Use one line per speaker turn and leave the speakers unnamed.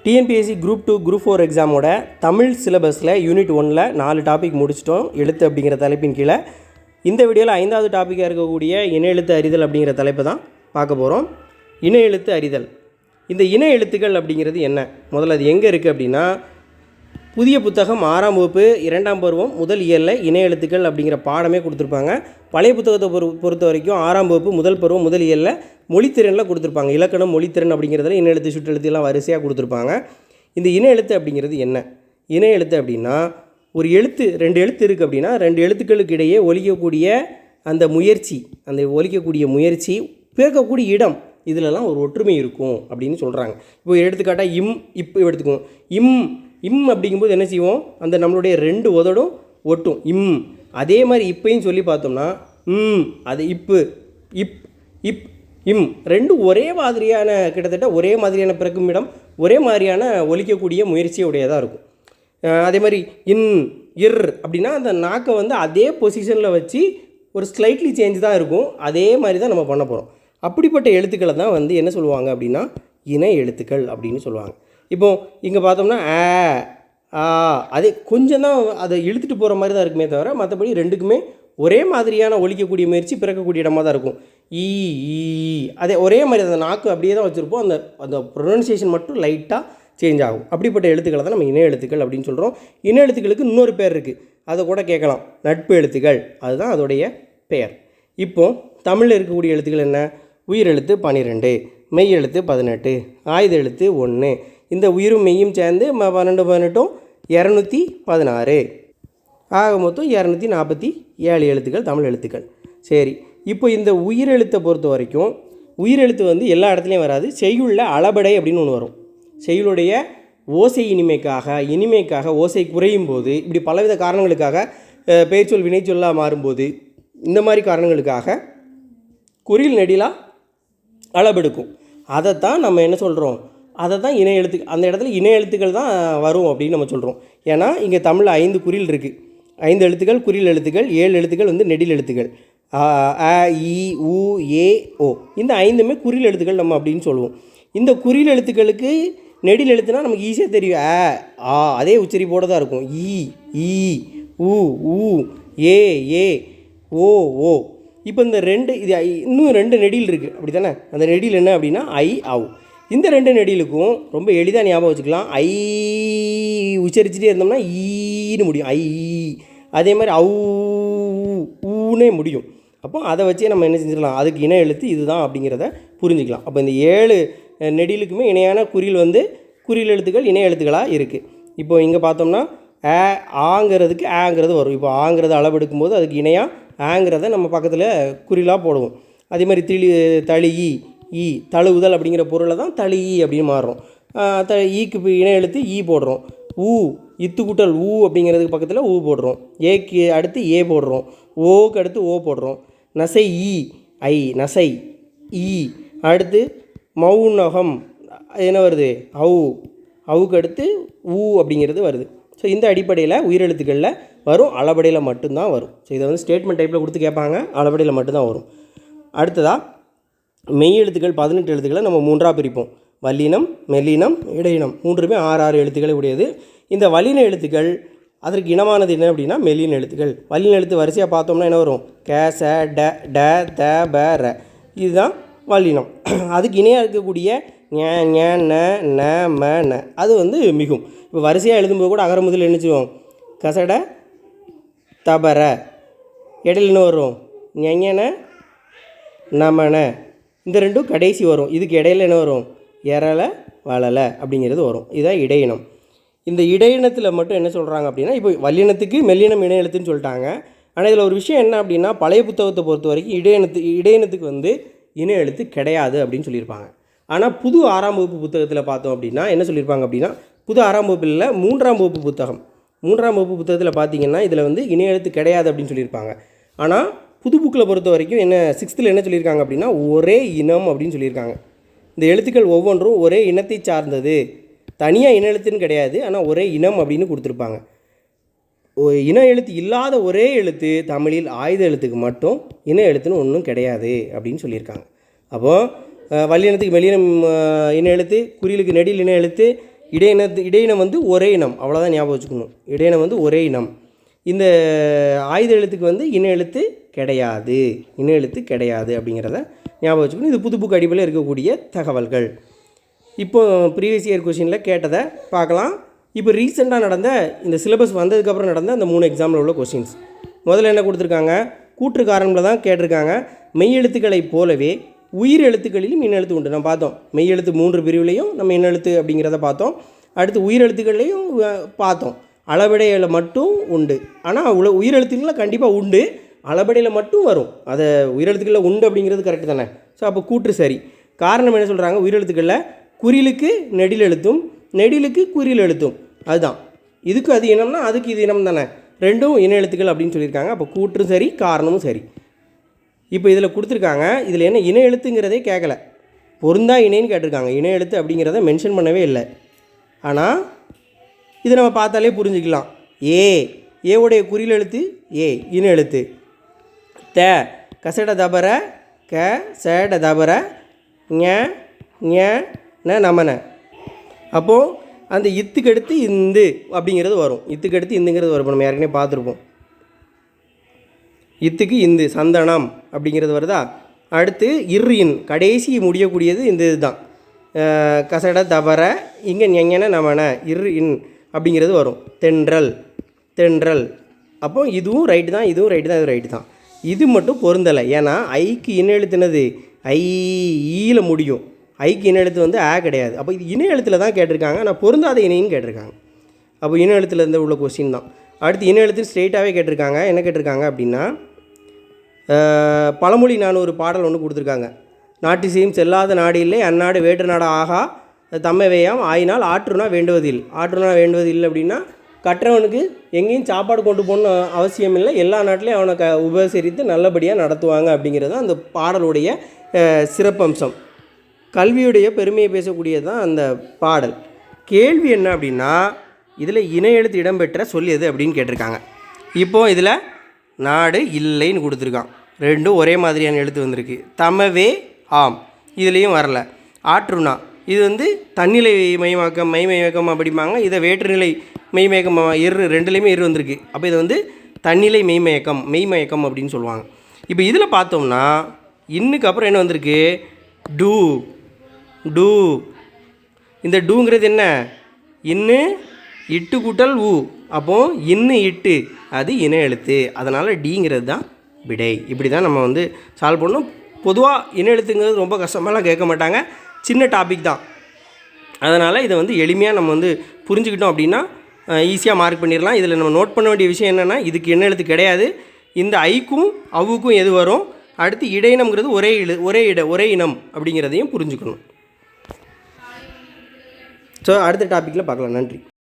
TNPSC group 2 group 4 எக்ஸாமோட Tamil சிலபஸில் unit 1ல் 4 topic முடிச்சிட்டோம். எழுத்து அப்படிங்கிற தலைப்பின் கீழே இந்த வீடியோவில் 5வது டாப்பிக்காக இருக்கக்கூடிய இன எழுத்து அறிதல் அப்படிங்கிற தலைப்பை தான் பார்க்க போகிறோம். இன எழுத்து அறிதல். இந்த இன எழுத்துக்கள் அப்படிங்கிறது என்ன, முதல்ல அது எங்கே இருக்குது அப்படின்னா, புதிய புத்தகம் 6ஆம் வகுப்பு 2ஆம் பருவம் முதல் இயலில் இன எழுத்துக்கள் அப்படிங்கிற பாடமே கொடுத்துருப்பாங்க. பழைய புத்தகத்தை பொறுத்த வரைக்கும் 6ஆம் வகுப்பு முதல் பருவம் முதல் இயலில் மொழித்திறனில் கொடுத்துருப்பாங்க. இலக்கணம் மொழித்திறன் அப்படிங்கிறதுல இன எழுத்து சுற்றெழுத்து எல்லாம் வரிசையாக கொடுத்துருப்பாங்க. இந்த இன எழுத்து அப்படிங்கிறது என்ன? இன எழுத்து அப்படின்னா, ஒரு எழுத்து 2 எழுத்து இருக்குது அப்படின்னா 2 எழுத்துக்களுக்கு இடையே ஒலிக்கக்கூடிய அந்த முயற்சி, அந்த ஒலிக்கக்கூடிய முயற்சி, பேர்க்கக்கூடிய இடம், இதிலெல்லாம் ஒரு ஒற்றுமை இருக்கும் அப்படின்னு சொல்கிறாங்க. இப்போ எடுத்துக்காட்டால் இம் இப்பு எடுத்துக்குவோம். இம் அப்படிங்கும்போது என்ன செய்வோம், அந்த நம்மளுடைய 2 உதடும் ஒட்டும், இம். அதே மாதிரி இப்பையும் சொல்லி பார்த்தோம்னா அது இப்பு, இப் இம், ரெண்டும் ஒரே மாதிரியான, கிட்டத்தட்ட ஒரே மாதிரியான பிறக்கும் இடம், ஒரே மாதிரியான ஒலிக்கக்கூடிய முயற்சியுடையதாக இருக்கும். அதே மாதிரி இர் அப்படின்னா அந்த நாக்கை அதே பொசிஷனில் வச்சு ஒரு ஸ்லைட்லி சேஞ்ச் தான் இருக்கும். அதே மாதிரி தான் நம்ம பண்ண போகிறோம். அப்படிப்பட்ட எழுத்துக்களை தான் என்ன சொல்லுவாங்க அப்படின்னா இன எழுத்துக்கள் அப்படின்னு சொல்லுவாங்க. இப்போது இங்கே பார்த்தோம்னா அதே கொஞ்சம் தான் அதை இழுத்துட்டு போகிற மாதிரி தான் இருக்குமே தவிர, மற்றபடி ரெண்டுக்குமே ஒரே மாதிரியான ஒலிக்கக்கூடிய முயற்சி பிறக்கக்கூடிய இடமாக தான் இருக்கும். அதே ஒரே மாதிரி அந்த நாக்கு அப்படியே தான் வச்சுருப்போம். அந்த ப்ரொனன்சியேஷன் மட்டும் லைட்டாக சேஞ்ச் ஆகும். அப்படிப்பட்ட எழுத்துக்களை தான் நம்ம இன எழுத்துக்கள் அப்படின்னு சொல்கிறோம். இன எழுத்துக்களுக்கு இன்னொரு பேர் இருக்குது, அதை கூட கேட்கலாம், நட்பு எழுத்துக்கள். அதுதான் அதோடைய பெயர். இப்போது தமிழில் இருக்கக்கூடிய எழுத்துக்கள் என்ன? உயிர் எழுத்து 12, மெய் எழுத்து 18, ஆயுத எழுத்து 1. இந்த உயிரும் மெய்யும் சேர்ந்து 12 18 216, ஆக மொத்தம் 247 எழுத்துக்கள் தமிழ் எழுத்துக்கள். சரி, இப்போ இந்த உயிரெழுத்தை பொறுத்த வரைக்கும் உயிரெழுத்து எல்லா இடத்துலையும் வராது. செய்யுள்ள அளபடை அப்படின்னு ஒன்று வரும். செய்யுளுடைய ஓசை இனிமைக்காக ஓசை குறையும் போது, இப்படி பலவித காரணங்களுக்காக பெயர்ச்சொல் வினைச்சொல்லாக மாறும்போது, இந்த மாதிரி காரணங்களுக்காக குறில் நெடிலாக அளபெடுக்கும். அதைத்தான் நம்ம என்ன சொல்கிறோம், அதை தான் இன எழுத்து, அந்த இடத்துல இன எழுத்துக்கள் தான் வரும் அப்படின்னு நம்ம சொல்கிறோம். ஏன்னா இங்கே தமிழில் 5 குறில் இருக்குது. 5 எழுத்துக்கள் குறில் எழுத்துக்கள், 7 எழுத்துக்கள் நெடில் எழுத்துக்கள். அ இ உ ஏ ஓ, இந்த 5மே குறில் எழுத்துக்கள் நம்ம அப்படின்னு சொல்லுவோம். இந்த குறில் எழுத்துக்களுக்கு நெடில் எழுத்துனா நமக்கு ஈஸியாக தெரியும். அதே உச்சரிப்போடு தான் இருக்கும். ஈ உ ஊ ஏ ஏ ஓ ஓ. இப்போ இந்த 2 இது இன்னும் 2 நெடில் இருக்குது, அப்படி தானே? அந்த நெடில் என்ன அப்படின்னா ஐ ஆவும். இந்த 2 நெடிலுக்கும் ரொம்ப எளிதாக ஞாபகம் வச்சுக்கலாம். ஐ உச்சரிச்சுட்டே இருந்தோம்னா ஈன்னு முடியும், ஐ. அதே மாதிரி ஊனே முடியும். அப்போ அதை வச்சே நம்ம என்ன செஞ்சிடலாம், அதுக்கு இன எழுத்து இதுதான் அப்படிங்கிறத புரிஞ்சுக்கலாம். அப்போ இந்த 7 நெடிலுக்குமே இணையான குறில் எழுத்துக்கள் இணை எழுத்துக்களாக இருக்குது. இப்போ இங்கே பார்த்தோம்னா ஆங்கிறதுக்கு ஆங்கிறது வரும். இப்போ ஆங்கிறது அளவெடுக்கும்போது அதுக்கு இணையாக ஆங்கிறத நம்ம பக்கத்தில் குறிலாக போடுவோம். அதே மாதிரி தளி ஈ, தழுவுதல் அப்படிங்கிற பொருளை தான் தளி அப்படின்னு மாறுறோம். ஈக்கு இணை எழுத்து ஈ போடுறோம். இத்து கூட்டல் ஊ அப்படிங்கிறதுக்கு பக்கத்தில் ஊ போடுறோம். ஏக்கு அடுத்து ஏ போடுறோம். ஓக்கு அடுத்து ஓ போடுறோம். நசை ஐ நசை ஈ. அடுத்து மௌனகம் என்ன வருது, அவுக்கு அடுத்து ஊ அப்படிங்கிறது வருது. ஸோ இந்த அடிப்படையில் உயிரெழுத்துக்களில் வரும், அளபடையில் மட்டும்தான் வரும். ஸோ இதை ஸ்டேட்மெண்ட் டைப்பில் கொடுத்து கேட்பாங்க, அளபடையில் மட்டும்தான் வரும். அடுத்ததாக மெய் எழுத்துக்கள் 18 எழுத்துக்களை நம்ம 3ஆக பிரிப்போம். வல்லினம், மெல்லினம், இடையினம், 3மே 6 எழுத்துக்களை உடையது. இந்த வல்லின எழுத்துக்கள் அதற்கு இனமானது என்ன அப்படின்னா மெல்லின எழுத்துக்கள். வல்லின எழுத்து வரிசையாக பார்த்தோம்னா என்ன வரும், கே ச ட ட த ப ர, இதுதான் வல்லினம். அதுக்கு இணையாக இருக்கக்கூடிய ஞ ந ந ம ந, அது மிகும். இப்போ வரிசையாக எழுதும்போது கூட அகர முதல் என்னச்சுவோம், கசட தபர. இடையில என்ன வரும், ஞன நமன. இந்த 2ம் கடைசி வரும். இதுக்கு இடையில என்ன வரும், எரலை வளலை அப்படிங்கிறது வரும். இதுதான் இடையினம். இந்த இடையினத்தில் மட்டும் என்ன சொல்கிறாங்க அப்படின்னா, இப்போ வல்லினத்துக்கு மெல்லினம் இணை எழுத்துன்னு சொல்லிட்டாங்க. ஆனால் இதில் ஒரு விஷயம் என்ன அப்படின்னா, பழைய புத்தகத்தை பொறுத்த வரைக்கும் இடையினத்துக்கு இணை எழுத்து கிடையாது அப்படின்னு சொல்லியிருப்பாங்க. ஆனால் புது 6ஆம் வகுப்பு புத்தகத்தில் பார்த்தோம் அப்படின்னா என்ன சொல்லியிருப்பாங்க அப்படின்னா, புது 6ஆம் வகுப்பில் 3ஆம் வகுப்பு புத்தகம், 3ஆம் வகுப்பு புத்தகத்தில் பார்த்தீங்கன்னா இதில் இணை எழுத்து கிடையாது அப்படின்னு சொல்லியிருப்பாங்க. ஆனால் புது புக்கில் பொறுத்த வரைக்கும் 6th என்ன சொல்லியிருக்காங்க அப்படின்னா ஒரே இனம் அப்படின்னு சொல்லியிருக்காங்க. இந்த எழுத்துக்கள் ஒவ்வொன்றும் ஒரே இனத்தை சார்ந்தது, தனியாக இன எழுத்துன்னு கிடையாது, ஆனால் ஒரே இனம் அப்படின்னு கொடுத்துருப்பாங்க. இன எழுத்து இல்லாத ஒரே எழுத்து தமிழில் ஆயுத எழுத்துக்கு மட்டும் இன எழுத்துன்னு ஒன்றும் கிடையாது அப்படின்னு சொல்லியிருக்காங்க. அப்போது வல்லினத்துக்கு மெல்லினம் இன எழுத்து, குறிலுக்கு நெடில் இன எழுத்து, இடையினம் வந்து ஒரே இனம், அவ்வளோதான் ஞாபகம் வச்சுக்கணும். இடையினம் வந்து ஒரே இனம். இந்த ஆயுத எழுத்துக்கு வந்து இன எழுத்து கிடையாது, இன எழுத்து கிடையாது அப்படிங்கிறத ஞாபகம் வச்சுக்கணும். இது புது புக் அடிப்படையில் இருக்கக்கூடிய தகவல்கள். இப்போ ப்ரீவியஸ் இயர் கொஷினில் கேட்டதை பார்க்கலாம். இப்போ ரீசெண்டாக நடந்த இந்த சிலபஸ் வந்ததுக்கப்புறம் நடந்த அந்த 3 எக்ஸாமில் உள்ள கொஷின்ஸ். முதல்ல என்ன கொடுத்துருக்காங்க, கூற்று காரணமில் தான் கேட்டிருக்காங்க. மெய் எழுத்துக்களைப் போலவே உயிர் எழுத்துக்களிலும் இன்னெழுத்து உண்டு. நம்ம பார்த்தோம், மெய் எழுத்து 3 பிரிவுலையும் நம்ம இன்னெழுத்து அப்படிங்கிறத பார்த்தோம். அடுத்து உயிர் எழுத்துக்கள்லையும் பார்த்தோம். அளபடையில் மட்டும் உண்டு. ஆனால் உயிரெழுத்துக்களில் கண்டிப்பாக உண்டு, அளபடையில் மட்டும் வரும். அதை உயிரெழுத்துக்களில் உண்டு அப்படிங்கிறது கரெக்டு தானே. ஸோ அப்போ கூற்று சரி. காரணம் என்ன சொல்கிறாங்க, உயிரெழுத்துக்களில் குறிலுக்கு நெடில் எழுத்தும், நெடிலுக்கு குறில் எழுத்தும். அதுதான் இதுக்கு அது இனம்னா அதுக்கு இது இனம் தானே, ரெண்டும் இன எழுத்துக்கள் அப்படின்னு சொல்லியிருக்காங்க. அப்போ கூற்றும் சரி, காரணமும் சரி. இப்போ இதில் கொடுத்துருக்காங்க, இதில் என்ன இன எழுத்துங்கிறதே கேட்கல, பொருந்தா இணைன்னு கேட்டிருக்காங்க. இன எழுத்து அப்படிங்கிறத மென்ஷன் பண்ணவே இல்லை. ஆனால் இதை நம்ம பார்த்தாலே புரிஞ்சுக்கலாம். ஏவுடைய குறில் எழுத்து ஏ, இன எழுத்து. கசட தபர சேட தபர நமன. அப்போது அந்த இத்துக்கு அடுத்து இந்து அப்படிங்கிறது வரும். இத்துக்கு அடுத்து இந்துங்கிறது வரும். நம்ம ஏற்கனவே பார்த்துருப்போம். இத்துக்கு இந்து, சந்தனம் அப்படிங்கிறது வருதா. அடுத்து இன், கடைசி முடியக்கூடியது இந்த இதுதான். கசட தபர இங்கே ஞெங்கன நமன, இன் அப்படிங்கிறது வரும். தென்றல். அப்போது இதுவும் ரைட்டு தான், இதுவும் ரைட்டு தான், இது ரைட்டு தான். இது மட்டும் பொருந்தலை. ஏன்னா ஐக்கு இன எழுத்துனது ஈல முடியும், ஐக்கு இன எழுத்து வந்து கிடையாது. அப்போ இது இன எழுத்தில் தான் கேட்டிருக்காங்க, ஆனால் பொருந்தாத இணைன்னு கேட்டிருக்காங்க. அப்போ இன எழுத்துல இருந்து உள்ள கொஸ்டின் தான். அடுத்து இன எழுத்து ஸ்ட்ரெயிட்டாகவே கேட்டிருக்காங்க. என்ன கேட்டிருக்காங்க அப்படின்னா, பழமொழி நான் ஒரு பாடல் ஒன்று கொடுத்துருக்காங்க. நாட்டிசையும் செல்லாத நாடு இல்லை, அந்நாடு வேற்று நாடு ஆகா தம்மைவையாம் ஆயினால் ஆற்றுனா வேண்டுவதில். ஆற்றுனா வேண்டுவதில்லை அப்படின்னா, கற்றவனுக்கு எங்கேயும் சாப்பாடு கொண்டு போகணுன்னு அவசியம் இல்லை, எல்லா நாட்டிலையும் அவனை உபசரித்து நல்லபடியாக நடத்துவாங்க அப்படிங்கிறது தான் அந்த பாடலுடைய சிறப்பம்சம். கல்வியுடைய பெருமையை பேசக்கூடியது தான் அந்த பாடல். கேள்வி என்ன அப்படின்னா, இதில் இன எழுத்து இடம்பெற்ற சொல்லியது அப்படின்னு கேட்டிருக்காங்க. இப்போது இதில் நாடு இல்லைன்னு கொடுத்துருக்கான். ரெண்டும் ஒரே மாதிரியான எழுத்து வந்திருக்கு. தமவே ஆம், இதுலேயும் வரல. ஆற்றுனா இது வந்து தன்னிலை மெய்மயக்கம் அப்படிம்பாங்க. இதை வேற்றுநிலை மெய்மயக்கம் ரெண்டுலேயுமே வந்திருக்கு. அப்போ இது வந்து தன்னிலை மெய்மயக்கம் அப்படின்னு சொல்லுவாங்க. இப்போ இதில் பார்த்தோம்னா இன்னுக்கு அப்புறம் என்ன வந்திருக்கு, டூ. இந்த டூங்கிறது என்ன, இன்னு இட்டு கூட்டல் ஊ. அப்போது இன்னு இட்டு அது இன எழுத்து, அதனால் டிங்கிறது தான் விடை. இப்படி தான் நம்ம வந்து சால்வ் பண்ணணும். பொதுவாக இன எழுத்துங்கிறது ரொம்ப கஷ்டமாலாம் கேட்க மாட்டாங்க, சின்ன டாபிக் தான். அதனால் இதை வந்து எளிமையாக நம்ம வந்து புரிஞ்சுக்கிட்டோம் அப்படின்னா ஈஸியாக மார்க் பண்ணிடலாம். இதில் நம்ம நோட் பண்ண வேண்டிய விஷயம் என்னென்னா, இதுக்கு என்ன எழுத்து கிடையாது. இந்த ஐக்கும் அவுக்கும் எது வரும், அடுத்து இடையினம்ங்கிறது ஒரே இனம் அப்படிங்கிறதையும் புரிஞ்சுக்கணும். ஸோ அடுத்த டாப்பிக்கில் பார்க்கலாம். நன்றி.